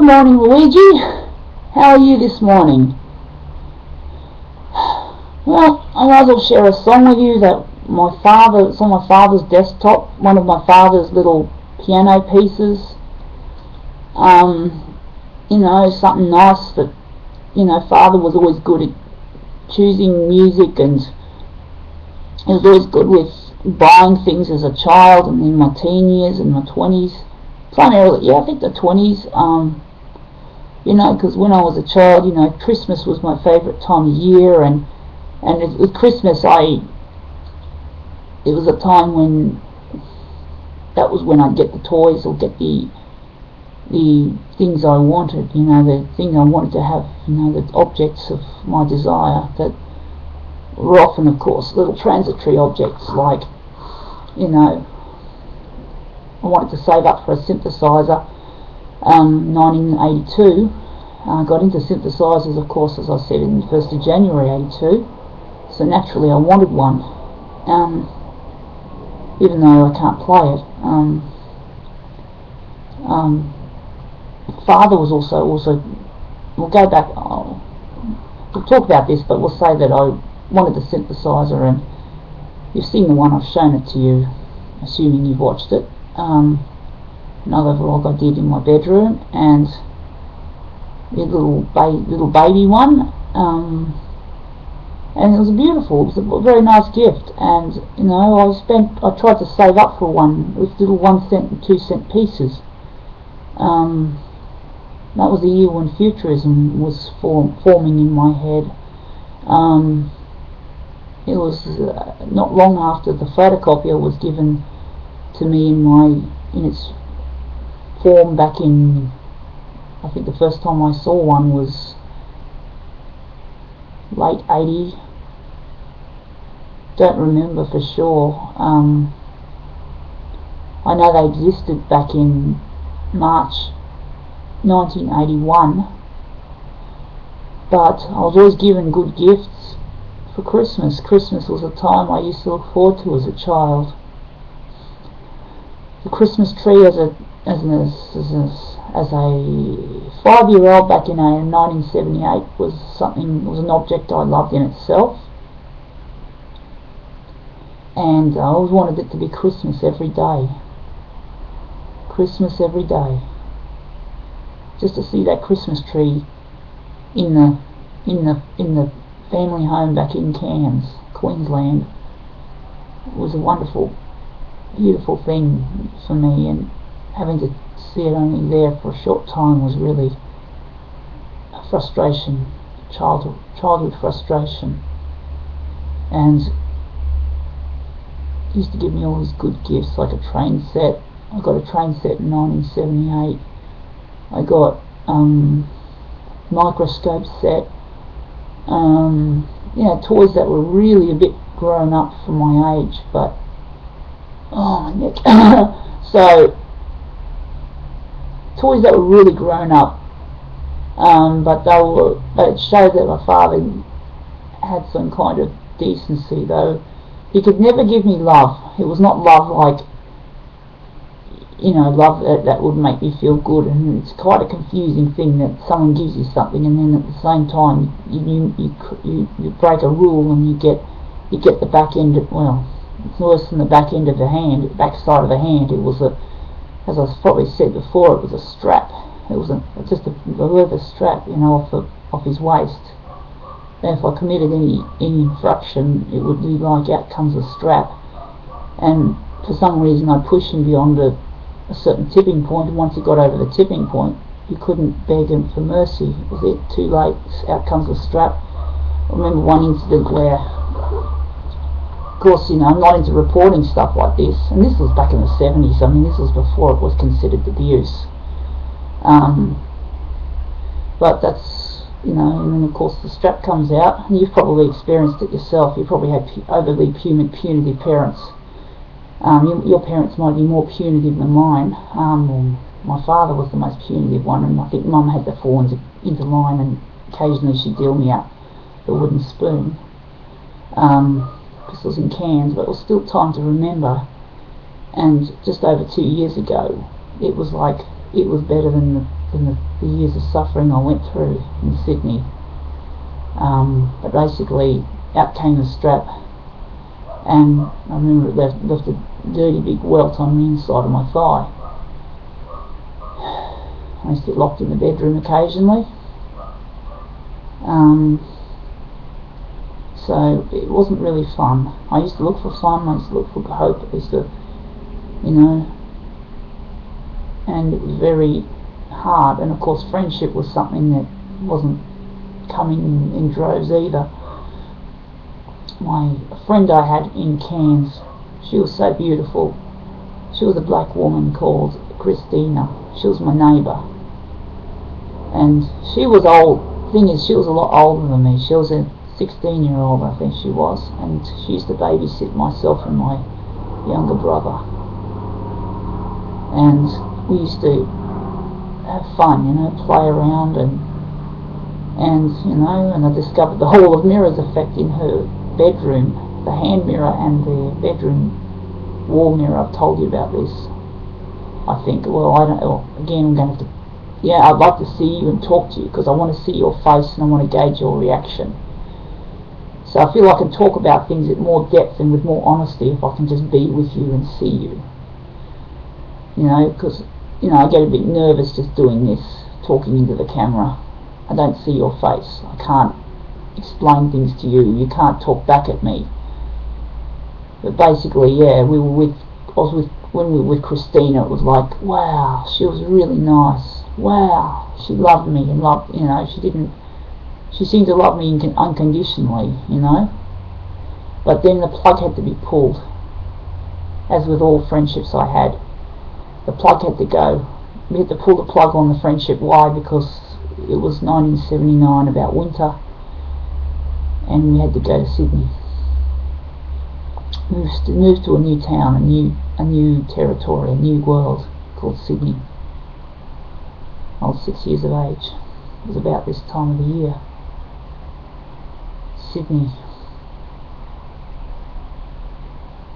morning, Luigi. How are you this morning? Well, I might as well share a song with you that it's on my father's desktop, one of my father's little piano pieces. Something nice that, father was always good at choosing music, and he was always good with buying things as a child and in my teen years and my 20s. Primarily, I think the 20s, because when I was a child, Christmas was my favourite time of year, and with Christmas, it was a time when, that was when I'd get the toys or get the things I wanted, the thing I wanted to have, the objects of my desire, that were often, of course, little transitory objects, like, I wanted to save up for a synthesizer. 1982, I got into synthesizers, of course, as I said, in the 1st of January 82, so naturally I wanted one, even though I can't play it. Father was also, we'll go back, we'll talk about this, but we'll say that I wanted the synthesizer, and you've seen the one, I've shown it to you, assuming you've watched it. Another vlog I did in my bedroom, and a little baby one, and it was beautiful. It was a very nice gift, and I tried to save up for one with little 1 cent and 2 cent pieces. That was the year when futurism was forming in my head. It was not long after the photocopier was given to me in its form back in, I think the first time I saw one was late 80, don't remember for sure. I know they existed back in March 1981, but I was always given good gifts for Christmas. Christmas was a time I used to look forward to as a child. The Christmas tree as a 5-year-old back in 1978 was an object I loved in itself, and I always wanted it to be Christmas every day. Christmas every day. Just to see that Christmas tree in the family home back in Cairns, Queensland, was a wonderful, beautiful thing for me, and having to see it only there for a short time was really a frustration, childhood frustration. And it used to give me all these good gifts, like a train set. I got a train set in 1978. I got microscope set, toys that were really a bit grown up for my age, but oh, my neck. So toys that were really grown up, but it showed that my father had some kind of decency, though he could never give me love. It was not love like, love that would make me feel good, and it's quite a confusing thing that someone gives you something and then at the same time you break a rule and you get the back end of, well, it's worse than the back end of the hand, back side of the hand. It was as I probably said before, it was a strap. It was just a leather strap, off his waist. And if I committed any infraction, it would be like, out comes a strap. And for some reason I pushed him beyond a certain tipping point, and once he got over the tipping point, you couldn't beg him for mercy. It was it, too late, out comes the strap. I remember one incident where, of course, I'm not into reporting stuff like this, and this was back in the 70s. I mean, this was before it was considered abuse. But that's, and then of course the strap comes out, and you've probably experienced it yourself. You probably had overly punitive parents. Your parents might be more punitive than mine. My father was the most punitive one, and I think Mum had to fall into line, and occasionally she'd deal me out the wooden spoon. Pistols in cans, but it was still time to remember. And just over 2 years ago, it was like, it was better than the in the years of suffering I went through in Sydney. But basically, out came the strap, and I remember it left a dirty big welt on the inside of my thigh. I used to get locked in the bedroom occasionally. So it wasn't really fun. I used to look for fun, I used to look for hope, I used to, and it was very hard. And of course friendship was something that wasn't coming in droves either. A friend I had in Cairns, she was so beautiful. She was a black woman called Christina. She was my neighbour, and she was old. Thing is, she was a lot older than me. She was a 16-year-old, I think she was, and she used to babysit myself and my younger brother, and we used to have fun, play around, and I discovered the Hall of Mirrors effect in her bedroom, the hand mirror and the bedroom wall mirror. I've told you about this, I think. Well, I don't know. Again, I'm going to have to. Yeah, I'd like to see you and talk to you, because I want to see your face and I want to gauge your reaction. So I feel I can talk about things at more depth and with more honesty if I can just be with you and see you. Because I get a bit nervous just doing this, talking into the camera. I don't see your face. I can't explain things to you. You can't talk back at me. But basically, yeah, when we were with Christina, it was like, wow, she was really nice. Wow, she loved me and she seemed to love me unconditionally, But then the plug had to be pulled. As with all friendships I had, the plug had to go. We had to pull the plug on the friendship. Why? Because it was 1979, about winter, and we had to go to Sydney. Moved to a new town, a new territory, a new world called Sydney. I was 6 years of age. It was about this time of the year. Sydney.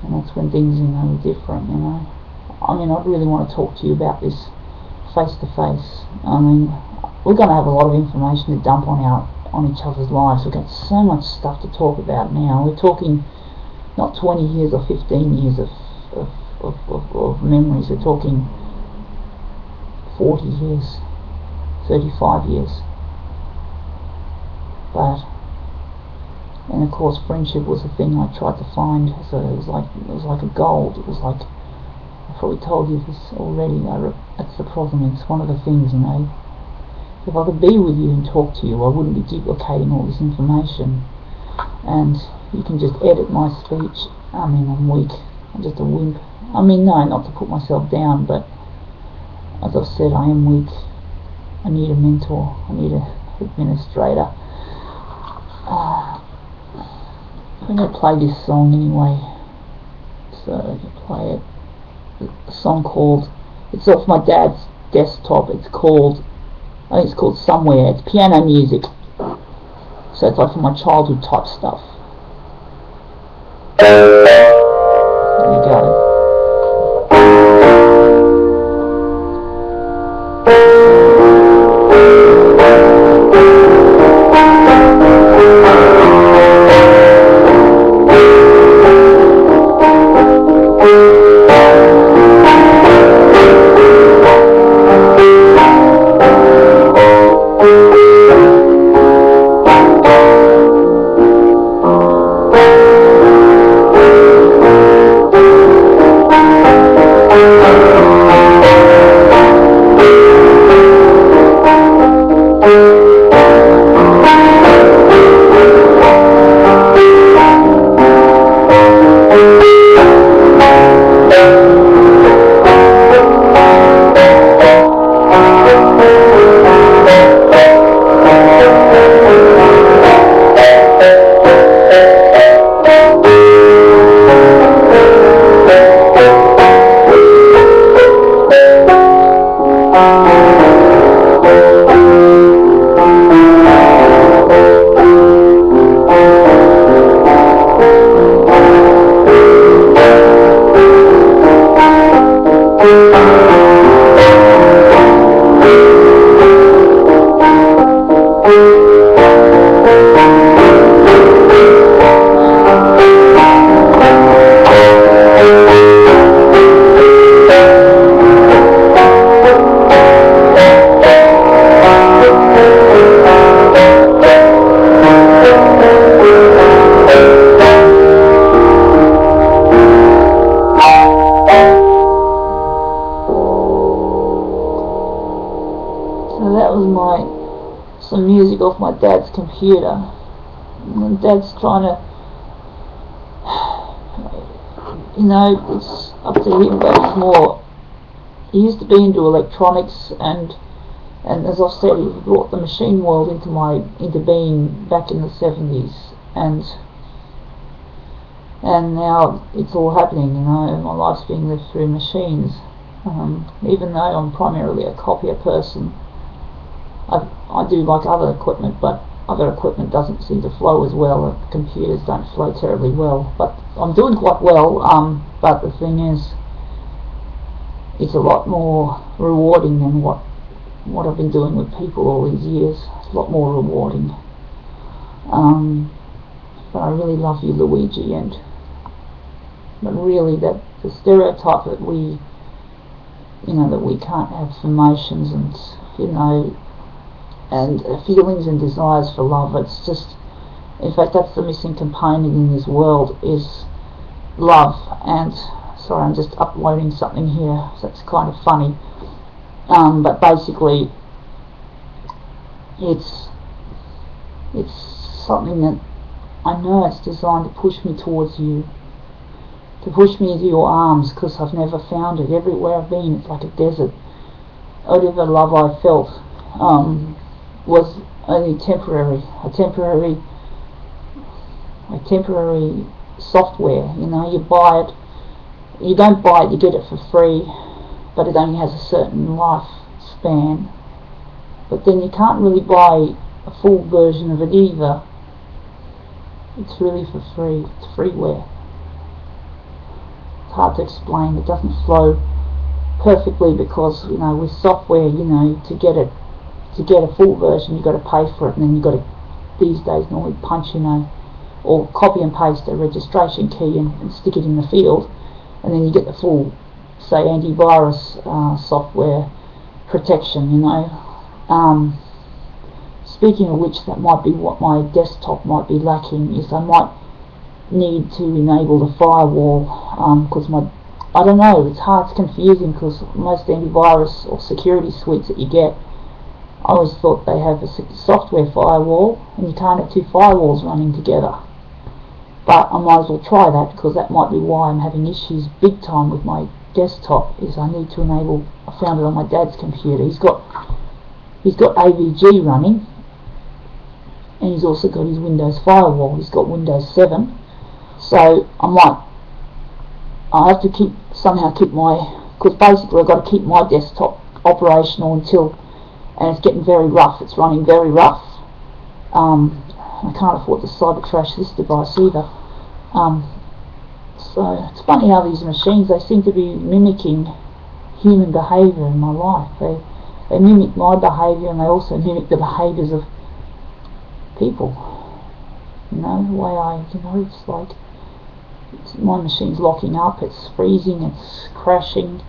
And that's when things, were different, I really want to talk to you about this face to face. We're going to have a lot of information to dump on each other's lives. We've got so much stuff to talk about now. We're talking not 20 years or 15 years of memories. We're talking 40 years, 35 years. And of course friendship was the thing I tried to find. So it was like a gold. It was like, I've probably told you this already. That's the problem. It's one of the things, if I could be with you and talk to you, I wouldn't be duplicating all this information. And you can just edit my speech. I'm weak. I'm just a wimp. No, not to put myself down, but as I've said, I am weak. I need a mentor. I need an administrator. I'm going to play this song anyway. So I can play it. A song called, it's off my dad's desktop. I think it's called Somewhere. It's piano music. So it's like from my childhood type stuff. There you go. that was some music off my dad's computer. And Dad's trying to, it's up to him, but he used to be into electronics, and as I've said, he brought the machine world into being back in the 70s, and now it's all happening, my life's being lived through machines. Even though I'm primarily a copier person, I do like other equipment, but other equipment doesn't seem to flow as well. Computers don't flow terribly well, but I'm doing quite well. But the thing is, it's a lot more rewarding than what I've been doing with people all these years. It's a lot more rewarding. But I really love you, Luigi, but really that the stereotype that we can't have emotions and feelings and desires for love. It's just, in fact, that's the missing component in this world, is love. And sorry, I'm just uploading something here, so it's kind of funny. But basically, it's something that I know it's designed to push me towards you, to push me into your arms, because I've never found it. Everywhere I've been, it's like a desert. Whatever love I felt was only temporary, a temporary software. You buy it, you don't buy it, you get it for free, but it only has a certain lifespan. But then you can't really buy a full version of it either. It's really for free. It's freeware. It's hard to explain. It doesn't flow perfectly because with software, to get a full version, you've got to pay for it, and then you've got to, these days, normally punch or copy and paste a registration key and stick it in the field, and then you get the full, say, antivirus software protection. Speaking of which, that might be what my desktop might be lacking, is I might need to enable the firewall, because I don't know, it's hard, it's confusing, because most antivirus or security suites that you get, I always thought they have a software firewall, and you can't have two firewalls running together. But I might as well try that, because that might be why I'm having issues big time with my desktop, is I need to enable, I found it on my dad's computer. He's got AVG running, and he's also got his Windows firewall. He's got Windows 7, so I have to somehow keep because basically I've got to keep my desktop operational and it's getting very rough. It's running very rough. I can't afford to cyber trash this device either. So it's funny how these machines, they seem to be mimicking human behaviour in my life. They mimic my behaviour, and they also mimic the behaviours of people. The way it's like, my machine's locking up, it's freezing, it's crashing.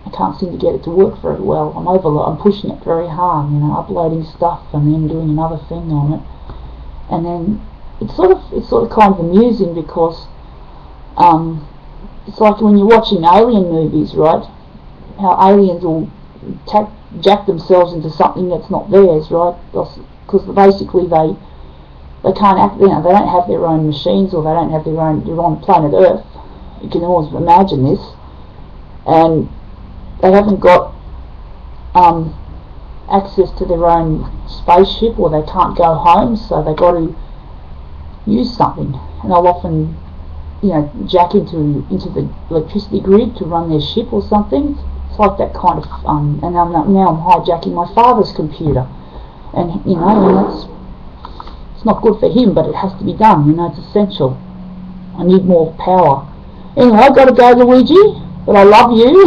I can't seem to get it to work very well. I'm pushing it very hard, uploading stuff and then doing another thing on it. And then it's sort of kind of amusing, because it's like when you're watching alien movies, right? How aliens will jack themselves into something that's not theirs, right? Because basically they can't act, they don't have their own machines, or they don't have they're on planet Earth. You can always imagine this, and they haven't got access to their own spaceship, or they can't go home, so they got to use something, and they'll often jack into the electricity grid to run their ship or something. It's like that kind of and now I'm hijacking my father's computer, and it's not good for him, but it has to be done. It's essential. I need more power. Anyway, I've got to go, Luigi, but I love you.